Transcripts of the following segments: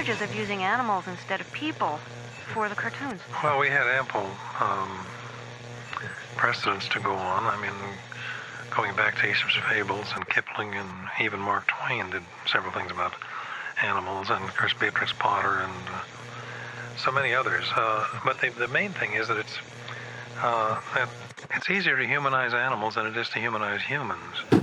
advantages of using animals instead of people for the cartoons? Well, we had ample precedents to go on. I mean, going back to Aesop's Fables and Kipling and even Mark Twain did several things about animals, and of course Beatrix Potter and so many others. But the main thing is that it's easier to humanize animals than it is to humanize humans.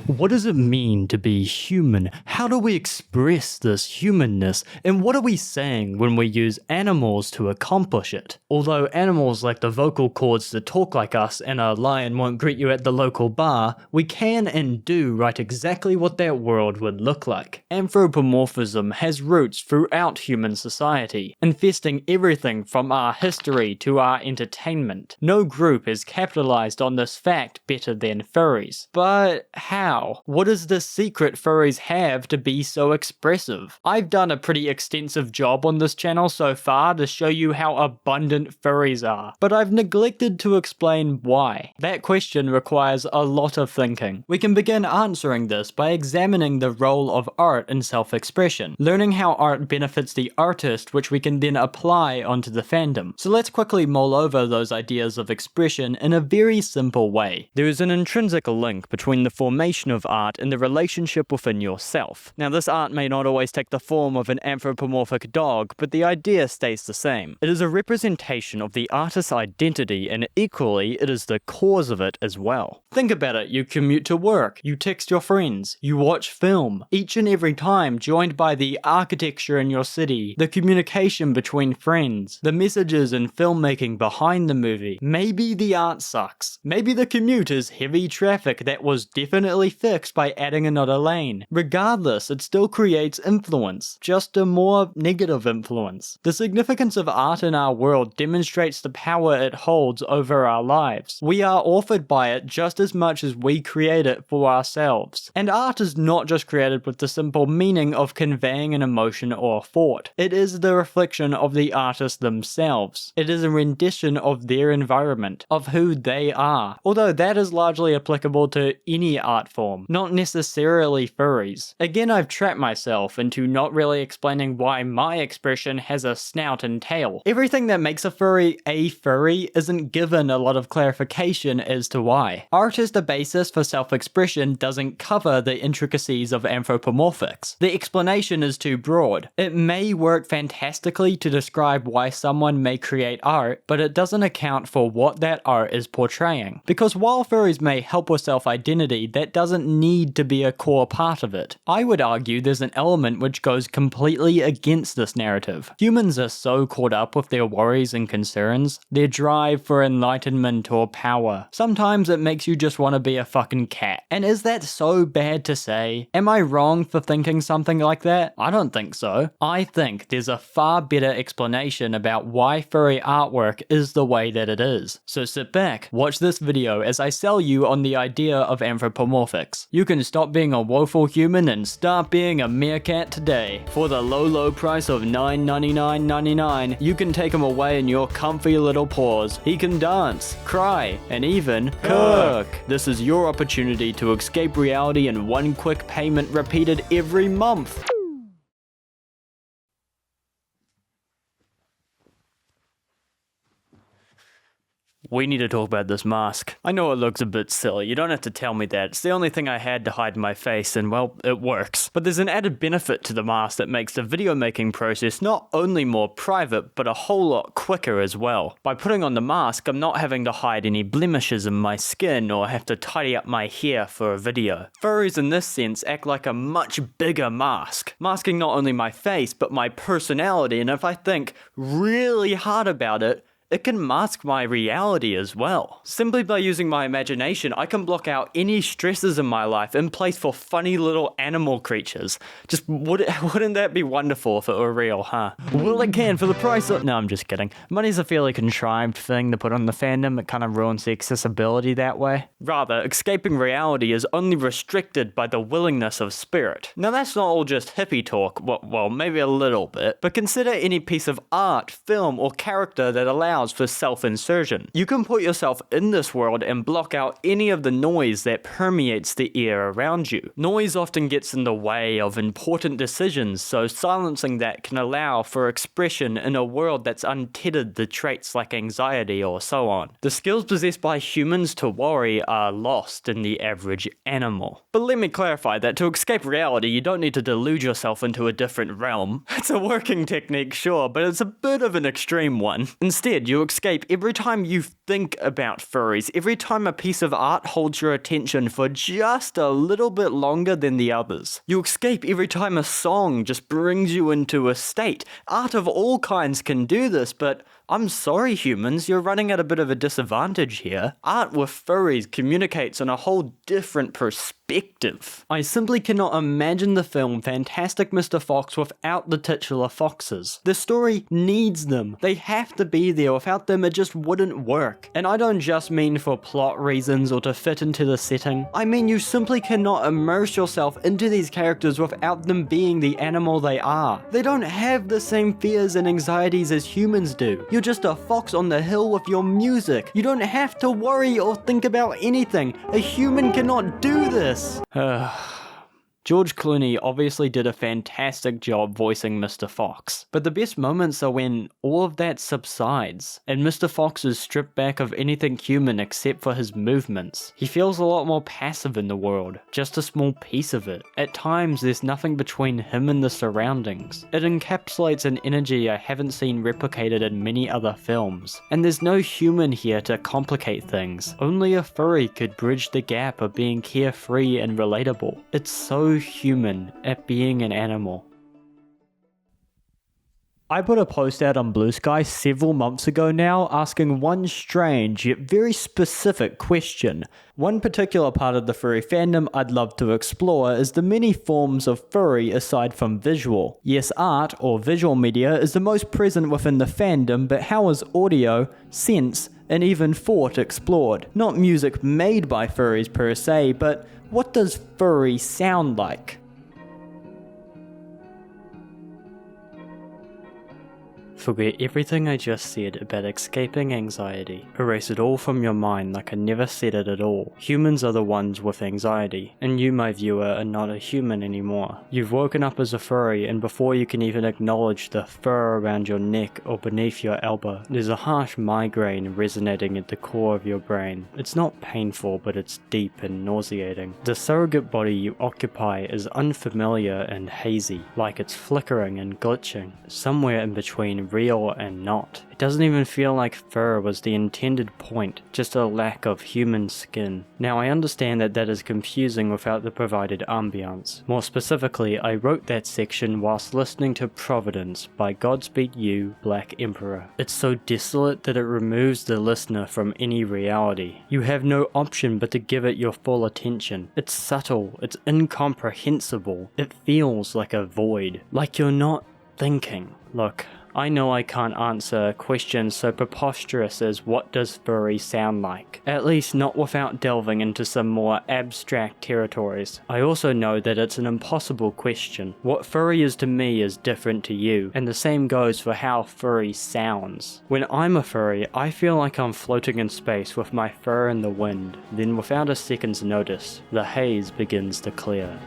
What does it mean to be human? How do we express this humanness? And what are we saying when we use animals to accomplish it? Although animals lack the vocal cords to talk like us and a lion won't greet you at the local bar, we can and do write exactly what that world would look like. Anthropomorphism has roots throughout human society, infesting everything from our history to our entertainment. No group has capitalized on this fact better than furries. But how? What is the secret furries have to be so expressive? I've done a pretty extensive job on this channel so far to show you how abundant furries are, but I've neglected to explain why. That question requires a lot of thinking. We can begin answering this by examining the role of art in self-expression, learning how art benefits the artist, which we can then apply onto the fandom. So let's quickly mull over those ideas of expression in a very simple way. There is an intrinsic link between the formation of art and the relationship within yourself. Now, this art may not always take the form of an anthropomorphic dog, but the idea stays the same. It is a representation of the artist's identity, and equally, it is the cause of it as well. Think about it. You commute to work, you text your friends, you watch film, each and every time joined by the architecture in your city, the communication between friends, the messages and filmmaking behind the movie. Maybe the art sucks. Maybe the commute is heavy traffic that was definitely fixed by adding another lane. Regardless, it still creates influence, just a more negative influence. The significance of art in our world demonstrates the power it holds over our lives. We are authored by it just as much as we create it for ourselves. And art is not just created with the simple meaning of conveying an emotion or a thought. It is the reflection of the artists themselves. It is a rendition of their environment, of who they are. Although that is largely applicable to any art form, not necessarily furries. Again, I've trapped myself into not really explaining why my expression has a snout and tail. Everything that makes a furry isn't given a lot of clarification as to why. Art as the basis for self-expression doesn't cover the intricacies of anthropomorphics. The explanation is too broad. It may work fantastically to describe why someone may create art, but it doesn't account for what that art is portraying. Because while furries may help with self-identity, that doesn't need to be a core part of it. I would argue there's an element which goes completely against this narrative. Humans are so caught up with their worries and concerns, their drive for enlightenment or power. Sometimes it makes you just want to be a fucking cat. And is that so bad to say? Am I wrong for thinking something like that? I don't think so. I think there's a far better explanation about why furry artwork is the way that it is. So sit back, watch this video as I sell you on the idea of anthropomorphics. You can stop being a woeful human and start being a meerkat today. For the low price of $9.99.99, you can take him away in your comfy little paws. He can dance, cry, and even cook. This is your opportunity to escape reality in one quick payment repeated every month. We need to talk about this mask. I know it looks a bit silly, you don't have to tell me that. It's the only thing I had to hide my face and well, it works. But there's an added benefit to the mask that makes the video making process not only more private, but a whole lot quicker as well. By putting on the mask, I'm not having to hide any blemishes in my skin or have to tidy up my hair for a video. Furries in this sense act like a much bigger mask, masking not only my face, but my personality, and if I think really hard about it, it can mask my reality as well. Simply by using my imagination, I can block out any stresses in my life in place for funny little animal creatures. Just wouldn't that be wonderful if it were real, huh? Well, it can for the price of— No, I'm just kidding. Money's a fairly contrived thing to put on the fandom. It kind of ruins the accessibility that way. Rather, escaping reality is only restricted by the willingness of spirit. Now that's not all just hippie talk, well maybe a little bit, but consider any piece of art, film, or character that allows allows for self-insertion. You can put yourself in this world and block out any of the noise that permeates the air around you. Noise often gets in the way of important decisions, so silencing that can allow for expression in a world that's untethered to traits like anxiety or so on. The skills possessed by humans to worry are lost in the average animal. But let me clarify that to escape reality, you don't need to delude yourself into a different realm. It's a working technique, sure, but it's a bit of an extreme one. Instead, you escape every time you think about furries, every time a piece of art holds your attention for just a little bit longer than the others. You escape every time a song just brings you into a state. Art of all kinds can do this, but I'm sorry humans, you're running at a bit of a disadvantage here. Art with furries communicates on a whole different perspective. I simply cannot imagine the film Fantastic Mr. Fox without the titular foxes. The story needs them. They have to be there. Without them, it just wouldn't work. And I don't just mean for plot reasons or to fit into the setting. I mean you simply cannot immerse yourself into these characters without them being the animal they are. They don't have the same fears and anxieties as humans do. You're just a fox on the hill with your music. You don't have to worry or think about anything. A human cannot do this. George Clooney obviously did a fantastic job voicing Mr. Fox, but the best moments are when all of that subsides, and Mr. Fox is stripped back of anything human except for his movements. He feels a lot more passive in the world, just a small piece of it. At times there's nothing between him and the surroundings. It encapsulates an energy I haven't seen replicated in many other films, and there's no human here to complicate things. Only a furry could bridge the gap of being carefree and relatable. It's so human at being an animal. I put a post out on Blue Sky several months ago now asking one strange yet very specific question. One particular part of the furry fandom I'd love to explore is the many forms of furry aside from visual. Yes, art or visual media is the most present within the fandom, but how is audio, sense, and even thought explored? Not music made by furries per se, but what does furry sound like? Forget everything I just said about escaping anxiety. Erase it all from your mind like I never said it at all. Humans are the ones with anxiety, and you, my viewer, are not a human anymore. You've woken up as a furry, and before you can even acknowledge the fur around your neck or beneath your elbow, there's a harsh migraine resonating at the core of your brain. It's not painful, but it's deep and nauseating. The surrogate body you occupy is unfamiliar and hazy, like it's flickering and glitching, somewhere in between real and not. It doesn't even feel like fur was the intended point, just a lack of human skin. Now I understand that is confusing without the provided ambiance. More specifically, I wrote that section whilst listening to Providence by Godspeed You, Black Emperor. It's so desolate that it removes the listener from any reality. You have no option but to give it your full attention. It's subtle, it's incomprehensible, it feels like a void, like you're not thinking. Look, I know I can't answer a question so preposterous as what does furry sound like, at least not without delving into some more abstract territories. I also know that it's an impossible question. What furry is to me is different to you, and the same goes for how furry sounds. When I'm a furry, I feel like I'm floating in space with my fur in the wind, then without a second's notice, the haze begins to clear.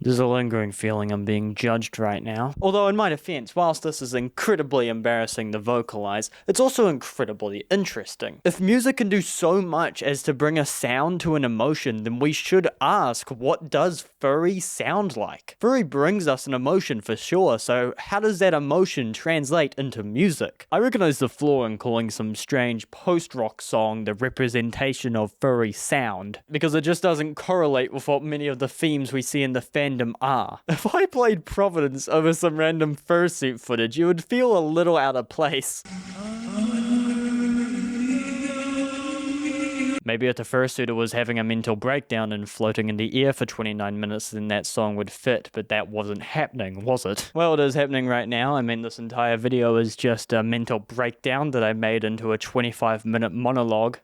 There's a lingering feeling I'm being judged right now. Although in my defense, whilst this is incredibly embarrassing to vocalize, it's also incredibly interesting. If music can do so much as to bring a sound to an emotion, then we should ask, what does furry sound like? Furry brings us an emotion for sure, so how does that emotion translate into music? I recognize the flaw in calling some strange post-rock song the representation of furry sound, because it just doesn't correlate with what many of the themes we see in the fandom are. If I played Providence over some random fursuit footage, you would feel a little out of place. Maybe if the fursuiter was having a mental breakdown and floating in the air for 29 minutes, then that song would fit, but that wasn't happening, was it? Well, it is happening right now. I mean, this entire video is just a mental breakdown that I made into a 25-minute monologue.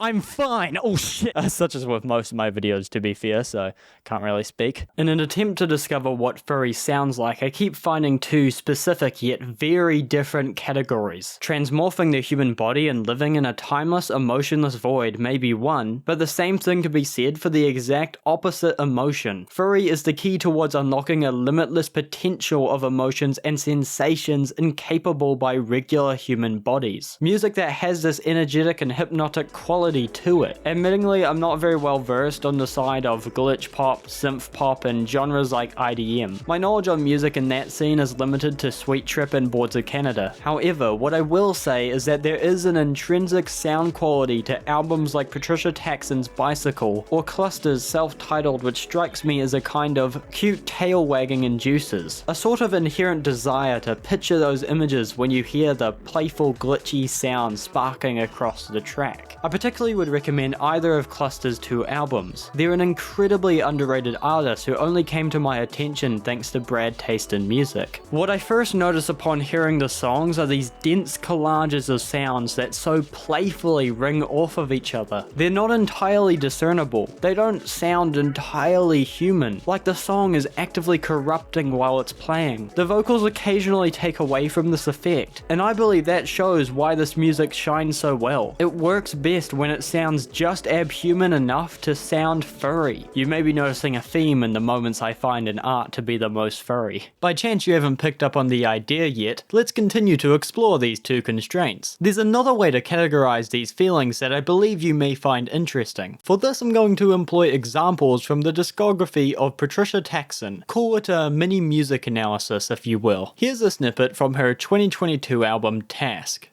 I'm fine. Oh shit. Such as with most of my videos, to be fair, so can't really speak. In an attempt to discover what furry sounds like, I keep finding two specific yet very different categories. Transmorphing the human body and living in a timeless, emotionless void may be one, but the same thing can be said for the exact opposite emotion. Furry is the key towards unlocking a limitless potential of emotions and sensations incapable by regular human bodies. Music that has this energetic and hypnotic quality to it. Admittingly, I'm not very well versed on the side of glitch pop, synth pop, and genres like IDM. My knowledge on music in that scene is limited to Sweet Trip and Boards of Canada. However, what I will say is that there is an intrinsic sound quality to albums like Patricia Taxon's Bicycle or Cluster's self-titled, which strikes me as a kind of cute tail wagging induces. A sort of inherent desire to picture those images when you hear the playful glitchy sound sparking across the track. I particularly would recommend either of Cluster's two albums. They're an incredibly underrated artist who only came to my attention thanks to Brad Taste in Music. What I first notice upon hearing the songs are these dense collages of sounds that so playfully ring off of each other. They're not entirely discernible. They don't sound entirely human, like the song is actively corrupting while it's playing. The vocals occasionally take away from this effect, and I believe that shows why this music shines so well. It works best when it sounds just abhuman enough to sound furry. You may be noticing a theme in the moments I find in art to be the most furry. By chance you haven't picked up on the idea yet, let's continue to explore these two constraints. There's another way to categorize these feelings that I believe you may find interesting. For this I'm going to employ examples from the discography of Patricia Taxon. Call it a mini music analysis if you will. Here's a snippet from her 2022 album Task.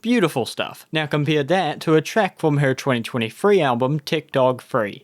Beautiful stuff. Now compare that to a track from her 2023 album Tech Dog Free.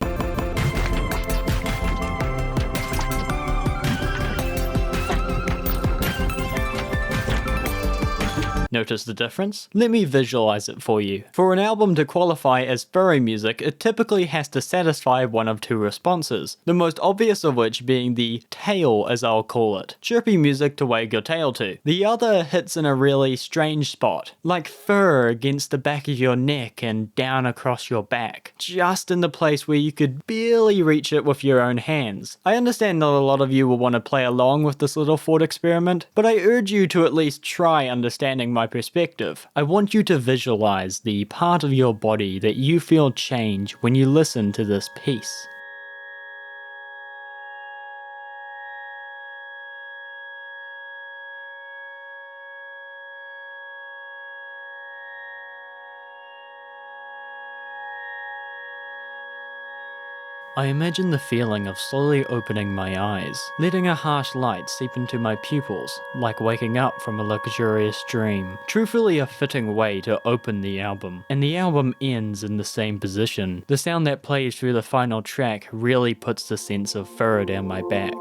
Notice the difference? Let me visualize it for you. For an album to qualify as furry music, it typically has to satisfy one of two responses, the most obvious of which being the tail, as I'll call it. Chirpy music to wag your tail to. The other hits in a really strange spot, like fur against the back of your neck and down across your back, just in the place where you could barely reach it with your own hands. I understand that a lot of you will want to play along with this little thought experiment, but I urge you to at least try understanding my perspective. I want you to visualize the part of your body that you feel change when you listen to this piece. I imagine the feeling of slowly opening my eyes, letting a harsh light seep into my pupils, like waking up from a luxurious dream. Truthfully a fitting way to open the album. And the album ends in the same position. The sound that plays through the final track really puts the sense of fur down my back.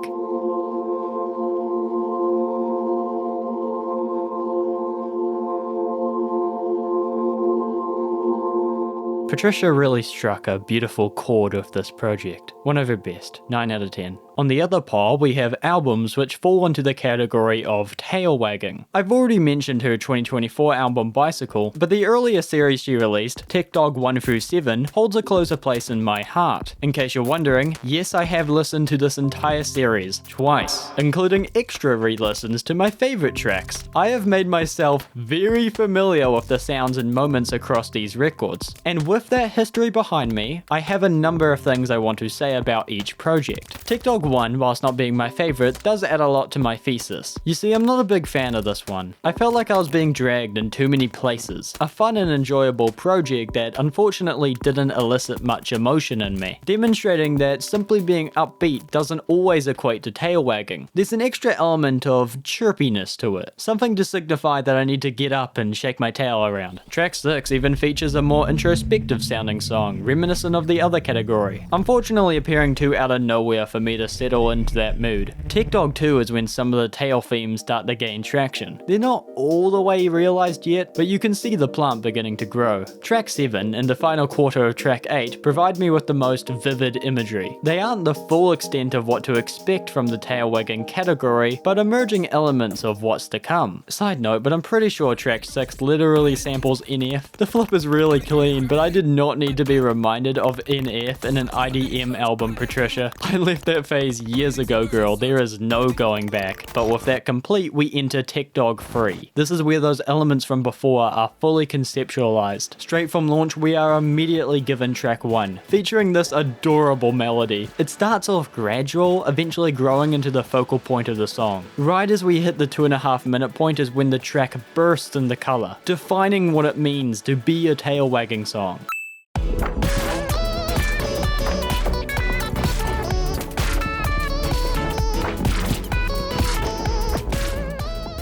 Patricia really struck a beautiful chord with this project. One of her best, 9 out of 10. On the other pile, we have albums which fall into the category of tail wagging. I've already mentioned her 2024 album Bicycle, but the earlier series she released, Tech Dog 1 through 7, holds a closer place in my heart. In case you're wondering, yes, I have listened to this entire series twice, including extra re-listens to my favorite tracks. I have made myself very familiar with the sounds and moments across these records, and with that history behind me, I have a number of things I want to say about each project. Tech Dog 1, whilst not being my favorite, does add a lot to my thesis. You see, I'm not a big fan of this one. I felt like I was being dragged in too many places. A fun and enjoyable project that unfortunately didn't elicit much emotion in me, demonstrating that simply being upbeat doesn't always equate to tail wagging. There's an extra element of chirpiness to it, something to signify that I need to get up and shake my tail around. Track 6 even features a more introspective sounding song, reminiscent of the other category, unfortunately appearing too out of nowhere for me to settle into that mood. Tech Dog 2 is when some of the tail themes start to gain traction. They're not all the way realized yet, but you can see the plant beginning to grow. Track 7 and the final quarter of track 8 provide me with the most vivid imagery. They aren't the full extent of what to expect from the tail wagging category, but emerging elements of what's to come. Side note, but I'm pretty sure track 6 literally samples NF. The flip is really clean, but I did not need to be reminded of NF in an IDM album, Patricia. I left that phase years ago, girl. There is no going back. But with that complete, we enter Tech Dog 3. This is where those elements from before are fully conceptualized. Straight from launch, we are immediately given track 1, featuring this adorable melody. It starts off gradual, eventually growing into the focal point of the song. Right as we hit the 2.5-minute point is when the track bursts into color, defining what it means to be a tail wagging song.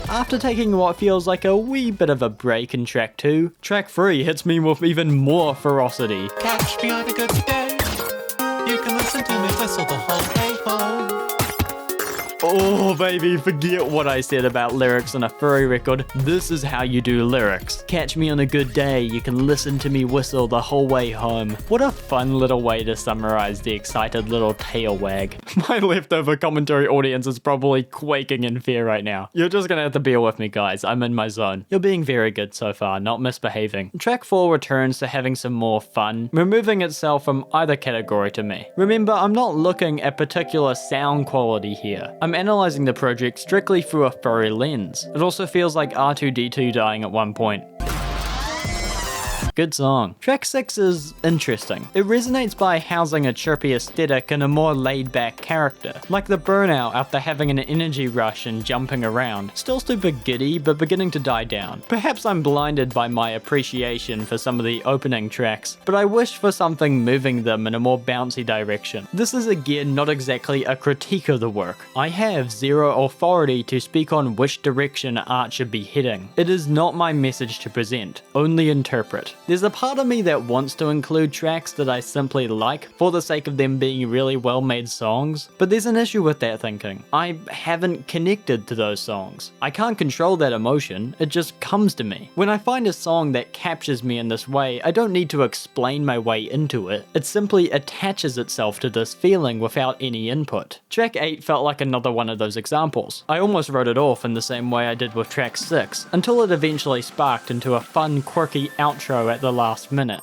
After taking what feels like a wee bit of a break in track 2, track 3 hits me with even more ferocity. Catch me on a good day. You can listen to me whistle the whole way home. Oh baby, forget what I said about lyrics on a Furry record. This is how you do lyrics. Catch me on a good day, you can listen to me whistle the whole way home. What a fun little way to summarize the excited little tail wag. My leftover commentary audience is probably quaking in fear right now. You're just gonna have to bear with me, guys. I'm in my zone. You're being very good so far, not misbehaving. Track 4 returns to having some more fun, removing itself from either category to me. Remember, I'm not looking at particular sound quality here. I'm analyzing the project strictly through a Furry lens. It also feels like R2-D2 dying at one point. Good song. Track 6 is interesting. It resonates by housing a chirpy aesthetic and a more laid-back character, like the burnout after having an energy rush and jumping around. Still super giddy, but beginning to die down. Perhaps I'm blinded by my appreciation for some of the opening tracks, but I wish for something moving them in a more bouncy direction. This is again not exactly a critique of the work. I have zero authority to speak on which direction art should be heading. It is not my message to present, only interpret. There's a part of me that wants to include tracks that I simply like for the sake of them being really well made songs, but there's an issue with that thinking. I haven't connected to those songs. I can't control that emotion, it just comes to me. When I find a song that captures me in this way, I don't need to explain my way into it. It simply attaches itself to this feeling without any input. Track 8 felt like another one of those examples. I almost wrote it off in the same way I did with track 6, until it eventually sparked into a fun, quirky outro at the last minute.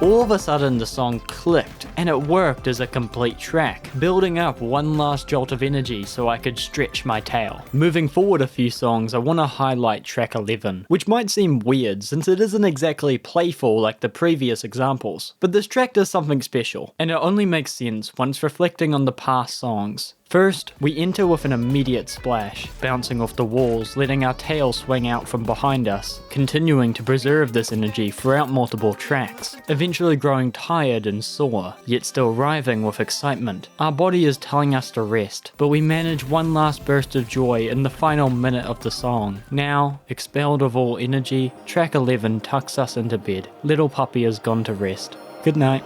All of a sudden the song clicked and it worked as a complete track, building up one last jolt of energy so I could stretch my tail. Moving forward a few songs, I want to highlight track 11, which might seem weird since it isn't exactly playful like the previous examples, but this track does something special, and it only makes sense once reflecting on the past songs. First, we enter with an immediate splash, bouncing off the walls, letting our tail swing out from behind us, continuing to preserve this energy throughout multiple tracks, eventually growing tired and sore, yet still writhing with excitement. Our body is telling us to rest, but we manage one last burst of joy in the final minute of the song. Now, expelled of all energy, track 11 tucks us into bed. Little puppy has gone to rest. Good night.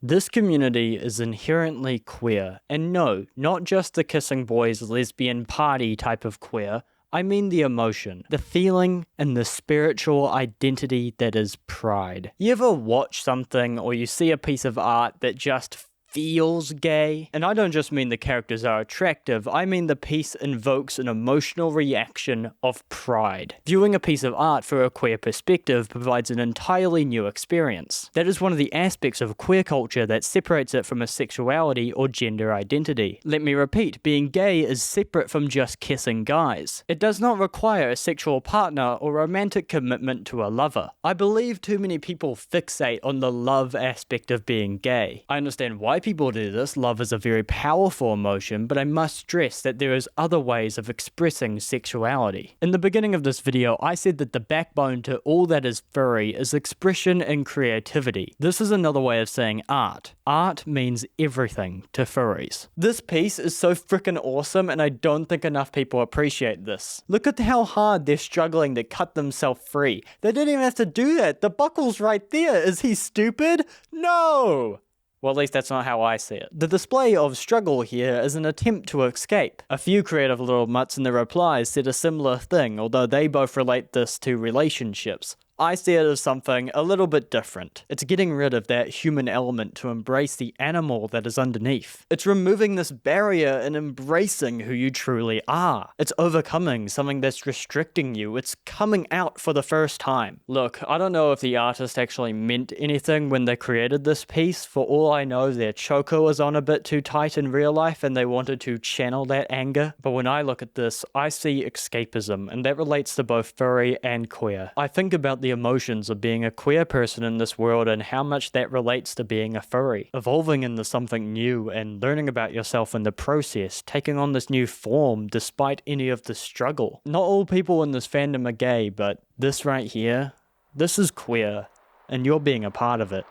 This community is inherently queer, and no, not just the kissing boys lesbian party type of queer, I mean the emotion, the feeling, and the spiritual identity that is pride. You ever watch something or you see a piece of art that just feels gay? And I don't just mean the characters are attractive, I mean the piece invokes an emotional reaction of pride. Viewing a piece of art through a queer perspective provides an entirely new experience. That is one of the aspects of queer culture that separates it from a sexuality or gender identity. Let me repeat, being gay is separate from just kissing guys. It does not require a sexual partner or romantic commitment to a lover. I believe too many people fixate on the love aspect of being gay. I understand why people do this, love is a very powerful emotion, but I must stress that there is other ways of expressing sexuality. In the beginning of this video, I said that the backbone to all that is furry is expression and creativity. This is another way of saying art. Art means everything to furries. This piece is so freaking awesome, and I don't think enough people appreciate this. Look at how hard they're struggling to cut themselves free. They didn't even have to do that. The buckle's right there. Is he stupid? No! Well, at least that's not how I see it. The display of struggle here is an attempt to escape. A few creative little mutts in the replies said a similar thing, although they both relate this to relationships. I see it as something a little bit different. It's getting rid of that human element to embrace the animal that is underneath. It's removing this barrier and embracing who you truly are. It's overcoming something that's restricting you. It's coming out for the first time. Look, I don't know if the artist actually meant anything when they created this piece. For all I know, their choker was on a bit too tight in real life and they wanted to channel that anger. But when I look at this, I see escapism, and that relates to both furry and queer. I think about the emotions of being a queer person in this world and how much that relates to being a furry. Evolving into something new and learning about yourself in the process, taking on this new form despite any of the struggle. Not all people in this fandom are gay, but this right here, this is queer, and you're being a part of it.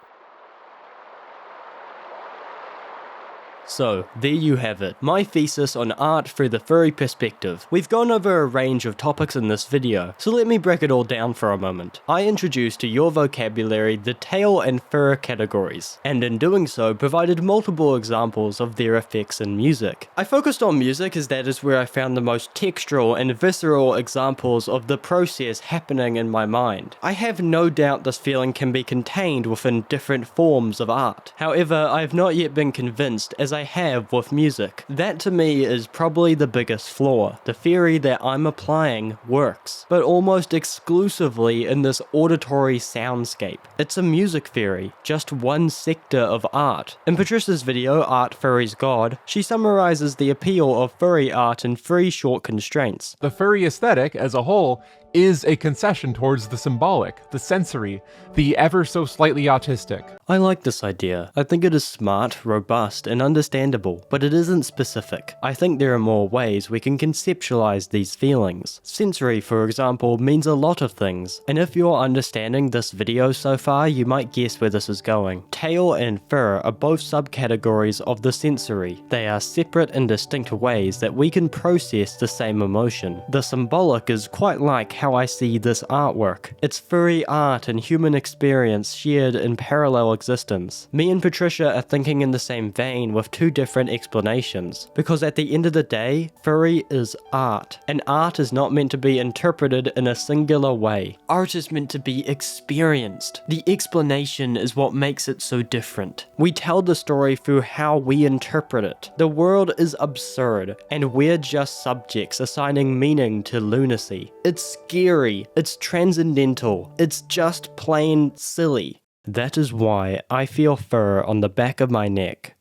So, there you have it, my thesis on art through the furry perspective. We've gone over a range of topics in this video, so let me break it all down for a moment. I introduced to your vocabulary the tail and fur categories, and in doing so provided multiple examples of their effects in music. I focused on music as that is where I found the most textural and visceral examples of the process happening in my mind. I have no doubt this feeling can be contained within different forms of art. However, I have not yet been convinced as I have with music. That to me is probably the biggest flaw. The theory that I'm applying works, but almost exclusively in this auditory soundscape. It's a music theory, just one sector of art. In Patricia's video, Art Furry's God, she summarizes the appeal of furry art in 3 short constraints. The furry aesthetic, as a whole, is a concession towards the symbolic, the sensory, the ever so slightly autistic. I like this idea. I think it is smart, robust, and understandable, but it isn't specific. I think there are more ways we can conceptualize these feelings. Sensory, for example, means a lot of things, and if you're understanding this video so far, you might guess where this is going. Tail and fur are both subcategories of the sensory. They are separate and distinct ways that we can process the same emotion. The symbolic is quite like how I see this artwork. It's furry art and human experience shared in parallel existence. Me and Patricia are thinking in the same vein with 2 different explanations, because at the end of the day, furry is art, and art is not meant to be interpreted in a singular way. Art is meant to be experienced. The explanation is what makes it so different. We tell the story through how we interpret it. The world is absurd, and we're just subjects assigning meaning to lunacy. It's scary, it's transcendental, it's just plain silly. That is why I feel fur on the back of my neck.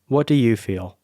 What do you feel?